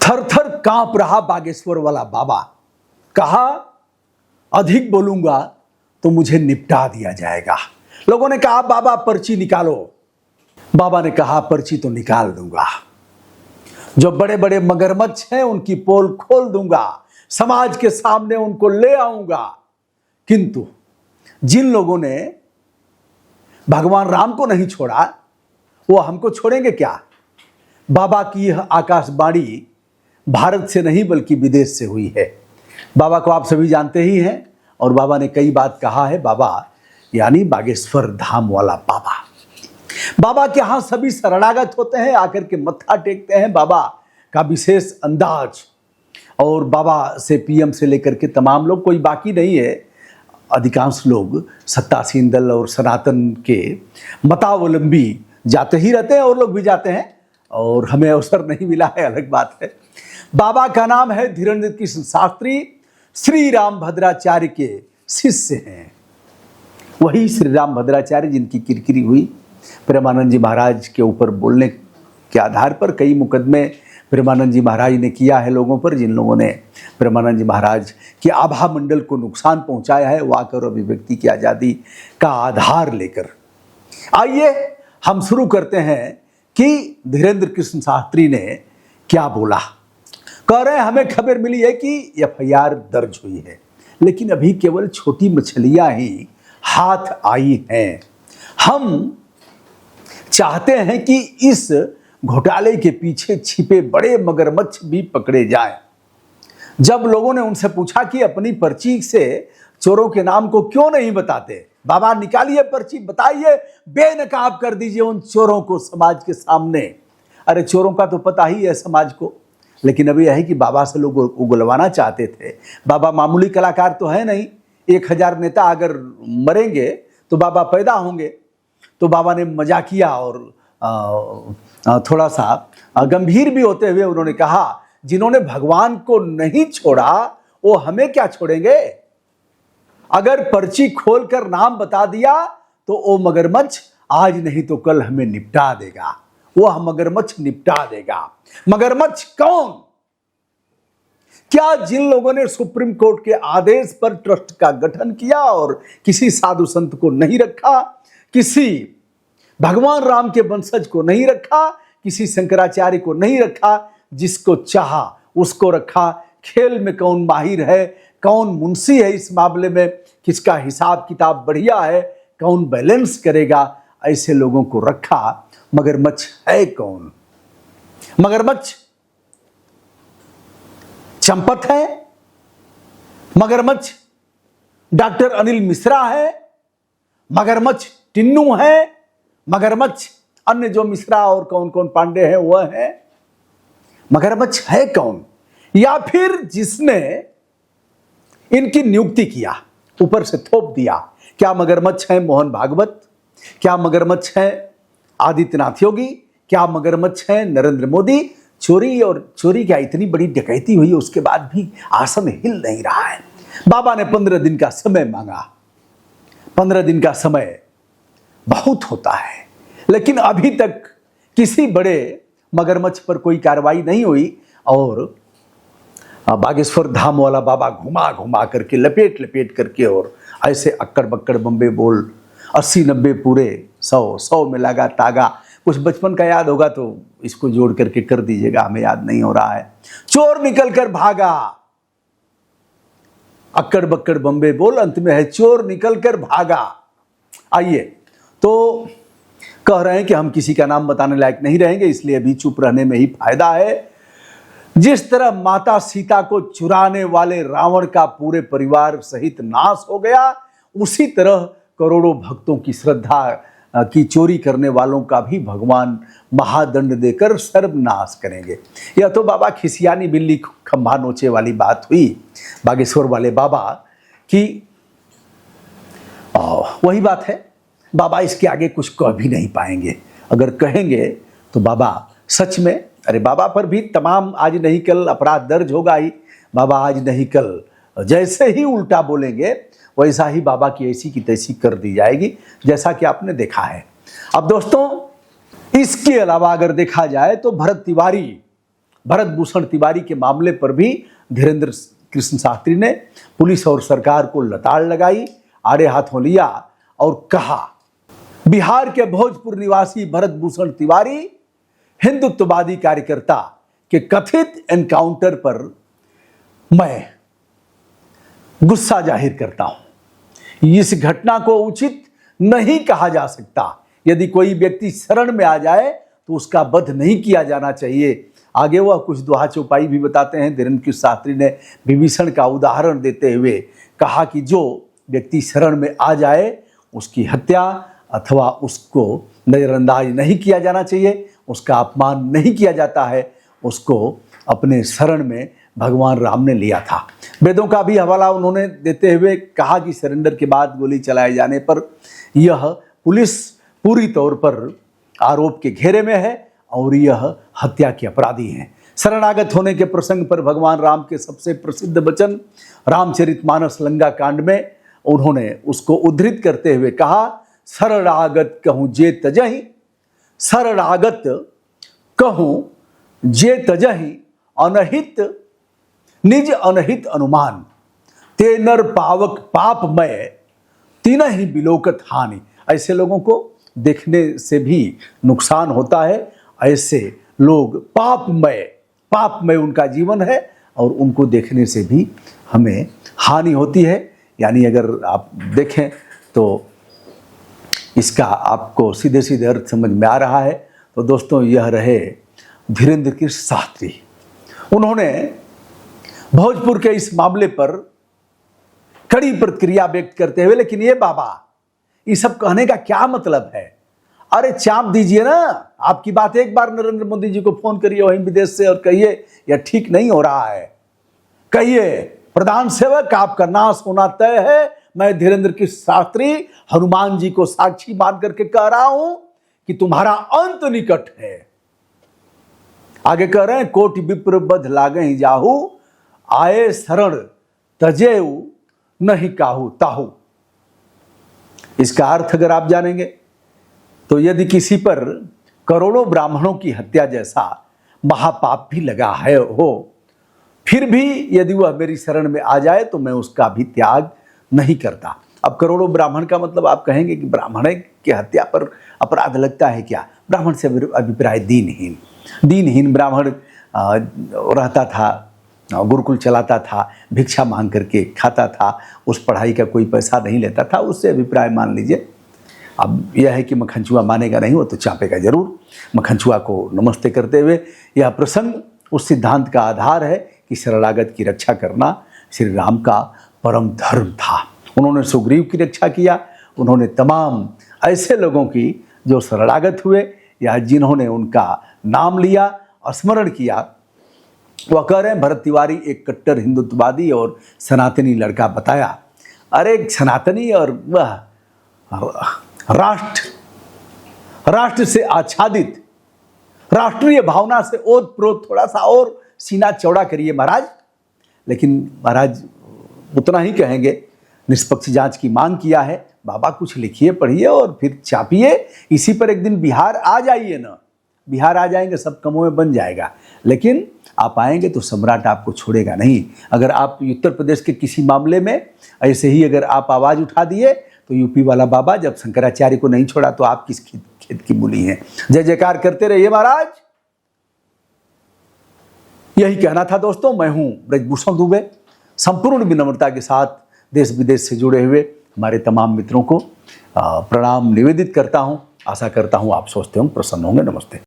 थर थर कांप रहा बागेश्वर वाला बाबा। कहा, अधिक बोलूंगा तो मुझे निपटा दिया जाएगा। लोगों ने कहा, बाबा पर्ची निकालो। बाबा ने कहा, पर्ची तो निकाल दूंगा, जो बड़े बड़े मगरमच्छ हैं उनकी पोल खोल दूंगा, समाज के सामने उनको ले आऊंगा। किंतु जिन लोगों ने भगवान राम को नहीं छोड़ा वो हमको छोड़ेंगे क्या? बाबा की यह आकाशवाणी भारत से नहीं बल्कि विदेश से हुई है। बाबा को आप सभी जानते ही हैं और बाबा ने कई बात कहा है। बाबा यानी बागेश्वर धाम वाला बाबा। बाबा के यहाँ सभी शरणागत होते हैं, आकर के मत्था टेकते हैं। बाबा का विशेष अंदाज, और बाबा से पीएम से लेकर के तमाम लोग, कोई बाकी नहीं है। अधिकांश लोग सत्तासीन दल और सनातन के मतावलंबी जाते ही रहते हैं, और लोग भी जाते हैं, और हमें अवसर नहीं मिला है, अलग बात है। बाबा का नाम है धीरेन्द्र कृष्ण शास्त्री, श्री राम भद्राचार्य के शिष्य हैं। वही श्री राम भद्राचार्य जिनकी किरकिरी हुई प्रेमानंद जी महाराज के ऊपर बोलने के आधार पर। कई मुकदमे प्रेमानंद जी महाराज ने किया है लोगों पर, जिन लोगों ने प्रेमानंद जी महाराज के आभा मंडल को नुकसान पहुंचाया है, वाक और अभिव्यक्ति की आज़ादी का आधार लेकर। आइए हम शुरू करते हैं कि धीरेन्द्र कृष्ण शास्त्री ने क्या बोला। कह रहे हैं, हमें खबर मिली है कि एफआईआर दर्ज हुई है, लेकिन अभी केवल छोटी मछलियां ही हाथ आई हैं। हम चाहते हैं कि इस घोटाले के पीछे छिपे बड़े मगरमच्छ भी पकड़े जाएं। जब लोगों ने उनसे पूछा कि अपनी पर्ची से चोरों के नाम को क्यों नहीं बताते, बाबा निकालिए पर्ची, बताइए, बेनकाब कर दीजिए उन चोरों को समाज के सामने। अरे चोरों का तो पता ही है समाज को, लेकिन अभी यह है कि बाबा से लोग उगलवाना चाहते थे। बाबा मामूली कलाकार तो है नहीं, 1000 नेता अगर मरेंगे तो बाबा पैदा होंगे। तो बाबा ने मजाकिया और थोड़ा सा गंभीर भी होते हुए उन्होंने कहा, जिन्होंने भगवान को नहीं छोड़ा वो हमें क्या छोड़ेंगे? अगर पर्ची खोलकर नाम बता दिया तो वो मगरमच्छ आज नहीं तो कल हमें निपटा देगा। वो मगरमच्छ निपटा देगा। मगरमच्छ कौन? क्या जिन लोगों ने सुप्रीम कोर्ट के आदेश पर ट्रस्ट का गठन किया और किसी साधु संत को नहीं रखा, किसी भगवान राम के वंशज को नहीं रखा, किसी शंकराचार्य को नहीं रखा, जिसको चाहा उसको रखा। खेल में कौन माहिर है, कौन मुंशी है इस मामले में, किसका हिसाब किताब बढ़िया है, कौन बैलेंस करेगा, ऐसे लोगों को रखा। मगरमच्छ है कौन? मगरमच्छ चंपत है, मगरमच्छ डॉक्टर अनिल मिश्रा है, मगरमच्छ टिन्नू है, मगरमच्छ अन्य जो मिश्रा और कौन कौन पांडे हैं वह है। मगरमच्छ है कौन? या फिर जिसने इनकी नियुक्ति किया, ऊपर से थोप दिया। क्या मगरमच्छ है मोहन भागवत? क्या मगरमच्छ है आदित्यनाथ योगी? क्या मगरमच्छ है नरेंद्र मोदी? चोरी क्या इतनी बड़ी डकैती हुई, उसके बाद भी आसन हिल नहीं रहा है। बाबा ने 15 दिन का समय मांगा। 15 दिन का समय बहुत होता है, लेकिन अभी तक किसी बड़े मगरमच्छ पर कोई कार्रवाई नहीं हुई। और बागेश्वर धाम वाला बाबा घुमा घुमा करके, लपेट लपेट करके, और ऐसे अक्कड़ बक्कड़ बम्बे बोल, 80-90 पूरे 100 में लगा तागा। कुछ बचपन का याद होगा तो इसको जोड़ करके कर दीजिएगा, हमें याद नहीं हो रहा है। चोर निकल कर भागा, अक्कड़ बक्कड़ बम्बे बोल, अंत में है चोर निकल कर भागा। आइए, तो कह रहे हैं कि हम किसी का नाम बताने लायक नहीं रहेंगे, इसलिए अभी चुप रहने में ही फायदा है। जिस तरह माता सीता को चुराने वाले रावण का पूरे परिवार सहित नाश हो गया, उसी तरह करोड़ों भक्तों की श्रद्धा की चोरी करने वालों का भी भगवान महादंड देकर सर्वनाश करेंगे। यह तो बाबा खिसियानी बिल्ली खंभा नोचे वाली बात हुई बागेश्वर वाले बाबा की। वही बात है, बाबा इसके आगे कुछ कह भी नहीं पाएंगे। अगर कहेंगे तो बाबा सच में, अरे बाबा पर भी तमाम आज नहीं कल अपराध दर्ज होगा ही। बाबा आज नहीं कल जैसे ही उल्टा बोलेंगे वैसा ही बाबा की ऐसी की तैसी कर दी जाएगी, जैसा कि आपने देखा है। अब दोस्तों, इसके अलावा अगर देखा जाए तो भरत तिवारी भरत भूषण तिवारी के मामले पर भी धीरेन्द्र कृष्ण शास्त्री ने पुलिस और सरकार को लताड़ लगाई, आड़े हाथों लिया और कहा, बिहार के भोजपुर निवासी भरत भूषण तिवारी हिंदुत्ववादी कार्यकर्ता के कथित एनकाउंटर पर मैं गुस्सा जाहिर करता हूं। इस घटना को उचित नहीं कहा जा सकता। यदि कोई व्यक्ति शरण में आ जाए तो उसका वध नहीं किया जाना चाहिए। आगे वह कुछ दोहा चौपाई भी बताते हैं। धीरेन्द्र कृष्ण शास्त्री ने विभीषण का उदाहरण देते हुए कहा कि जो व्यक्ति शरण में आ जाए उसकी हत्या अथवा उसको नज़रअंदाज नहीं किया जाना चाहिए, उसका अपमान नहीं किया जाता है। उसको अपने शरण में भगवान राम ने लिया था। वेदों का भी हवाला उन्होंने देते हुए कहा कि सरेंडर के बाद गोली चलाए जाने पर यह पुलिस पूरी तौर पर आरोप के घेरे में है और यह हत्या के अपराधी हैं। शरणागत होने के प्रसंग पर भगवान राम के सबसे प्रसिद्ध वचन रामचरितमानस लंका कांड में उन्होंने उसको उद्धृत करते हुए कहा, शरणागत कहूँ जे तजहि, शरणागत कहूँ जे तजहि, अनहित निज अनहित अनुमान, ते नर पावक पापमय तीनहि बिलोकत हानि। ऐसे लोगों को देखने से भी नुकसान होता है। ऐसे लोग पापमय उनका जीवन है और उनको देखने से भी हमें हानि होती है। यानी अगर आप देखें तो इसका आपको सीधे सीधे अर्थ समझ में आ रहा है। तो दोस्तों, यह रहे धीरेन्द्र कृष्ण शास्त्री। उन्होंने भोजपुर के इस मामले पर कड़ी प्रतिक्रिया व्यक्त करते हुए, लेकिन ये बाबा, ये सब कहने का क्या मतलब है? अरे चाप दीजिए ना। आपकी बात एक बार नरेंद्र मोदी जी को फोन करिए वहीं विदेश से और कहिए यह ठीक नहीं हो रहा है। कहिए, प्रधान सेवक आपका नाश होना तय है। मैं धीरेन्द्र कृष्ण शास्त्री हनुमान जी को साक्षी मान करके कह रहा हूं कि तुम्हारा अंत निकट है। आगे कह रहे हैं, कोटि विप्र बध लागहि जाहू, आए शरण तजेऊ नहीं काहू ताहू। इसका अर्थ अगर आप जानेंगे तो यदि किसी पर करोड़ों ब्राह्मणों की हत्या जैसा महापाप भी लगा है फिर भी यदि वह मेरी शरण में आ जाए तो मैं उसका भी त्याग नहीं करता। अब करोड़ों ब्राह्मण का मतलब आप कहेंगे कि ब्राह्मण की हत्या पर अपराध लगता है क्या? ब्राह्मण से अभिप्राय दीनहीन ब्राह्मण रहता था, गुरुकुल चलाता था, भिक्षा मांग करके खाता था, उस पढ़ाई का कोई पैसा नहीं लेता था, उससे अभिप्राय मान लीजिए। अब यह है कि मखनचुआ मानेगा नहीं, वो तो चापेगा जरूर। मखनचुआ को नमस्ते करते हुए यह प्रसंग उस सिद्धांत का आधार है कि शरणागत की रक्षा करना श्री राम का परम धर्म था। उन्होंने सुग्रीव की रक्षा किया। उन्होंने तमाम ऐसे लोगों की जो शरणागत हुए या जिन्होंने उनका नाम लिया, स्मरण किया। वह कह रहे हैं, भरत तिवारी एक कट्टर हिंदुत्ववादी और सनातनी लड़का बताया। अरे सनातनी और वह राष्ट्र से आच्छादित, राष्ट्रीय भावना से ओत प्रोत थोड़ा सा और सीना चौड़ा करिए महाराज। लेकिन महाराज उतना ही कहेंगे, निष्पक्ष जांच की मांग किया है। बाबा कुछ लिखिए, पढ़िए और फिर छापिए। इसी पर एक दिन बिहार आ जाइए ना। बिहार आ जाएंगे, सब कमों में बन जाएगा। लेकिन आप आएंगे तो सम्राट आपको छोड़ेगा नहीं। अगर आप उत्तर प्रदेश के किसी मामले में ऐसे ही अगर आप आवाज़ उठा दिए तो यूपी वाला बाबा जब शंकराचार्य को नहीं छोड़ा तो आप किस खेत की मूली हैं? जय जयकार करते रहिए महाराज। यही कहना था दोस्तों। मैं हूं ब्रजभूषण दुबे। संपूर्ण विनम्रता के साथ देश विदेश से जुड़े हुए हमारे तमाम मित्रों को प्रणाम निवेदित करता हूं। आशा करता हूं आप स्वस्थ होंगे, प्रसन्न होंगे। नमस्ते।